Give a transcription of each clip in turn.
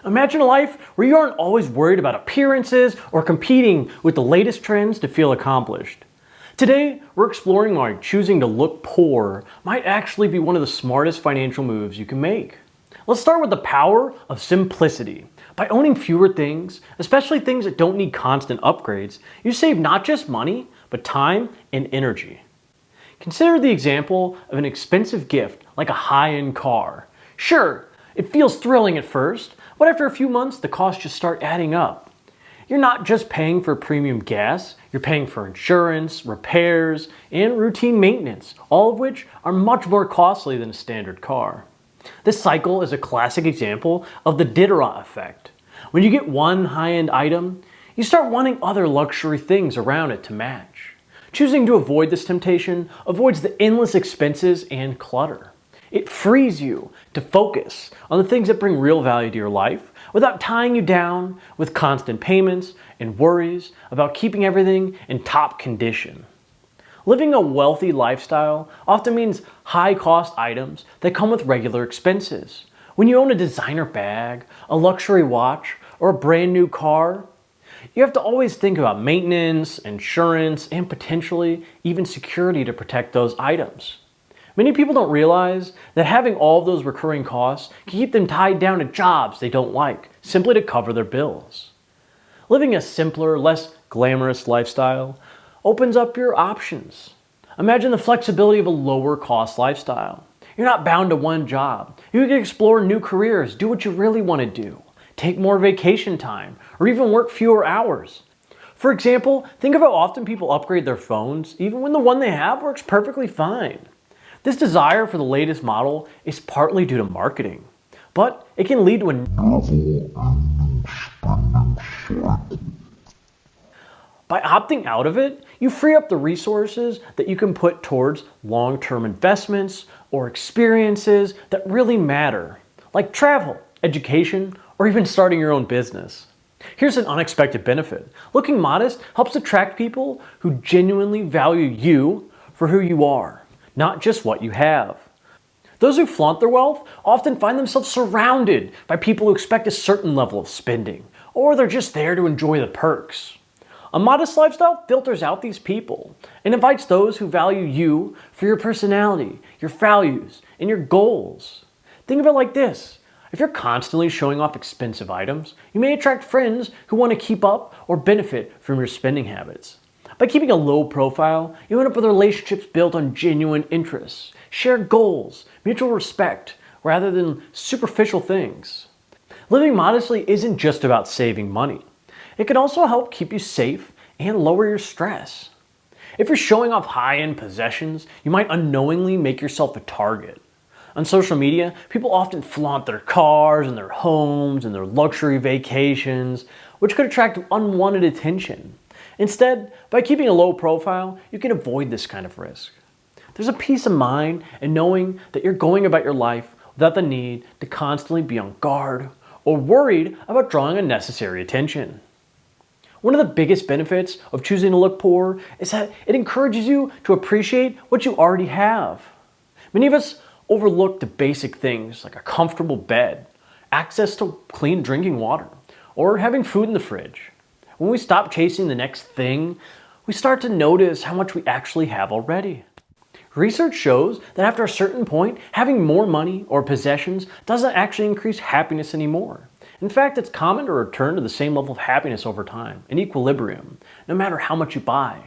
Imagine a life where you aren't always worried about appearances or competing with the latest trends to feel accomplished. Today, we're exploring why choosing to look poor might actually be one of the smartest financial moves you can make. Let's start with the power of simplicity. By owning fewer things, especially things that don't need constant upgrades, you save not just money, but time and energy. Consider the example of an expensive gift like a high-end car. Sure, it feels thrilling at first, but after a few months, the costs just start adding up. You're not just paying for premium gas, you're paying for insurance, repairs, and routine maintenance, all of which are much more costly than a standard car. This cycle is a classic example of the Diderot effect. When you get one high-end item, you start wanting other luxury things around it to match. Choosing to avoid this temptation avoids the endless expenses and clutter. It frees you to focus on the things that bring real value to your life without tying you down with constant payments and worries about keeping everything in top condition. Living a wealthy lifestyle often means high-cost items that come with regular expenses. When you own a designer bag, a luxury watch, or a brand new car, you have to always think about maintenance, insurance, and potentially even security to protect those items. Many people don't realize that having all of those recurring costs can keep them tied down to jobs they don't like, simply to cover their bills. Living a simpler, less glamorous lifestyle opens up your options. Imagine the flexibility of a lower cost lifestyle. You're not bound to one job. You can explore new careers, do what you really want to do, take more vacation time, or even work fewer hours. For example, think of how often people upgrade their phones, even when the one they have works perfectly fine. This desire for the latest model is partly due to marketing, but it can lead to a By opting out of it, you free up the resources that you can put towards long-term investments or experiences that really matter, like travel, education, or even starting your own business. Here's an unexpected benefit. Looking modest helps attract people who genuinely value you for who you are, not just what you have. Those who flaunt their wealth often find themselves surrounded by people who expect a certain level of spending, or they're just there to enjoy the perks. A modest lifestyle filters out these people and invites those who value you for your personality, your values, and your goals. Think of it like this. If you're constantly showing off expensive items, you may attract friends who want to keep up or benefit from your spending habits. By keeping a low profile, you end up with relationships built on genuine interests, shared goals, mutual respect, rather than superficial things. Living modestly isn't just about saving money. It can also help keep you safe and lower your stress. If you're showing off high-end possessions, you might unknowingly make yourself a target. On social media, people often flaunt their cars and their homes and their luxury vacations, which could attract unwanted attention. Instead, by keeping a low profile, you can avoid this kind of risk. There's a peace of mind in knowing that you're going about your life without the need to constantly be on guard or worried about drawing unnecessary attention. One of the biggest benefits of choosing to look poor is that it encourages you to appreciate what you already have. Many of us overlook the basic things like a comfortable bed, access to clean drinking water, or having food in the fridge. When we stop chasing the next thing, we start to notice how much we actually have already. Research shows that after a certain point, having more money or possessions doesn't actually increase happiness anymore. In fact, it's common to return to the same level of happiness over time, in equilibrium, no matter how much you buy.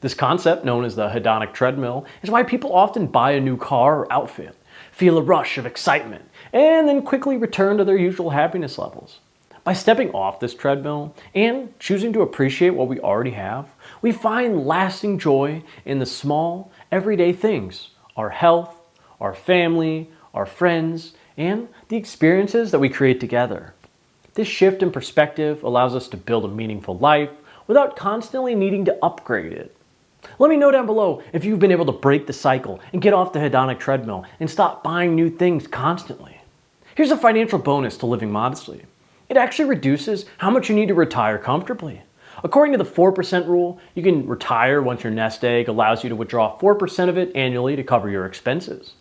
This concept, known as the hedonic treadmill, is why people often buy a new car or outfit, feel a rush of excitement, and then quickly return to their usual happiness levels. By stepping off this treadmill and choosing to appreciate what we already have, we find lasting joy in the small, everyday things: our health, our family, our friends, and the experiences that we create together. This shift in perspective allows us to build a meaningful life without constantly needing to upgrade it. Let me know down below if you've been able to break the cycle and get off the hedonic treadmill and stop buying new things constantly. Here's a financial bonus to living modestly. It actually reduces how much you need to retire comfortably. According to the 4% rule, you can retire once your nest egg allows you to withdraw 4% of it annually to cover your expenses.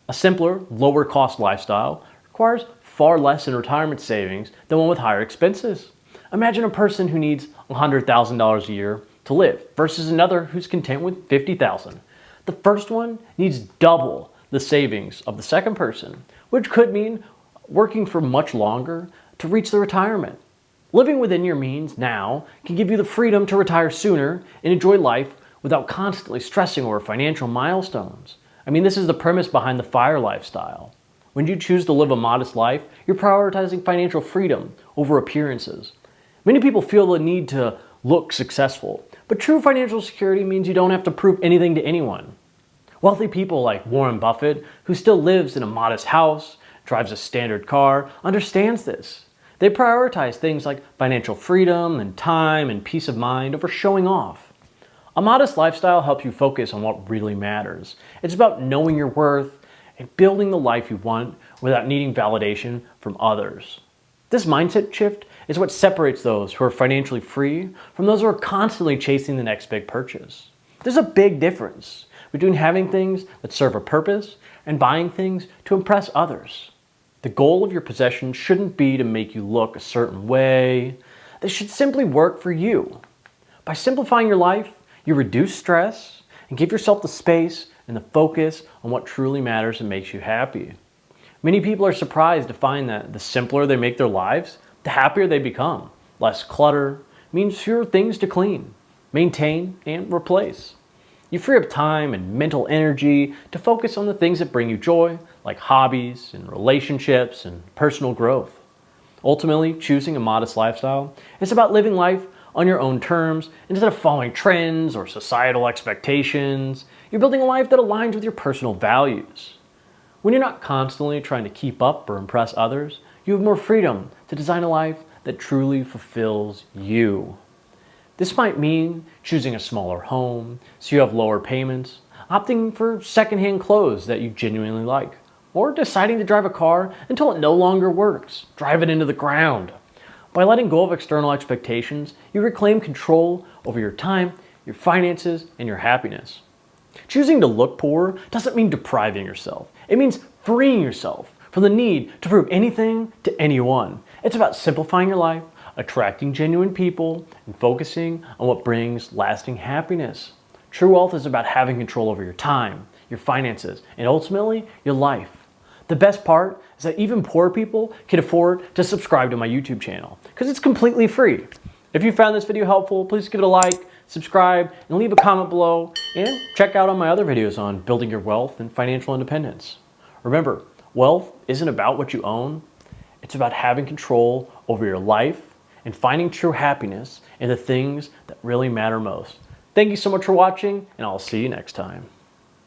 A simpler, lower cost lifestyle requires far less in retirement savings than one with higher expenses. Imagine a person who needs $100,000 a year to live versus another who's content with $50,000. The first one needs double the savings of the second person, which could mean working for much longer to reach the retirement. Living within your means now can give you the freedom to retire sooner and enjoy life without constantly stressing over financial milestones. I mean, this is the premise behind the FIRE lifestyle. When you choose to live a modest life, you're prioritizing financial freedom over appearances. Many people feel the need to look successful, but true financial security means you don't have to prove anything to anyone. Wealthy people like Warren Buffett, who still lives in a modest house, drives a standard car, understands this. They prioritize things like financial freedom and time and peace of mind over showing off. A modest lifestyle helps you focus on what really matters. It's about knowing your worth and building the life you want without needing validation from others. This mindset shift is what separates those who are financially free from those who are constantly chasing the next big purchase. There's a big difference between having things that serve a purpose and buying things to impress others. The goal of your possessions shouldn't be to make you look a certain way. They should simply work for you. By simplifying your life, you reduce stress and give yourself the space and the focus on what truly matters and makes you happy. Many people are surprised to find that the simpler they make their lives, the happier they become. Less clutter means fewer things to clean, maintain, and replace. You free up time and mental energy to focus on the things that bring you joy, like hobbies and relationships and personal growth. Ultimately, choosing a modest lifestyle is about living life on your own terms instead of following trends or societal expectations. You're building a life that aligns with your personal values. When you're not constantly trying to keep up or impress others, you have more freedom to design a life that truly fulfills you. This might mean choosing a smaller home so you have lower payments, opting for secondhand clothes that you genuinely like, or deciding to drive a car until it no longer works. Drive it into the ground. By letting go of external expectations, you reclaim control over your time, your finances, and your happiness. Choosing to look poor doesn't mean depriving yourself. It means freeing yourself from the need to prove anything to anyone. It's about simplifying your life, attracting genuine people, and focusing on what brings lasting happiness. True wealth is about having control over your time, your finances, and ultimately, your life. The best part is that even poor people can afford to subscribe to my YouTube channel because it's completely free. If you found this video helpful, please give it a like, subscribe, and leave a comment below, and check out on my other videos on building your wealth and financial independence. Remember, wealth isn't about what you own, it's about having control over your life and finding true happiness in the things that really matter most. Thank you so much for watching, and I'll see you next time.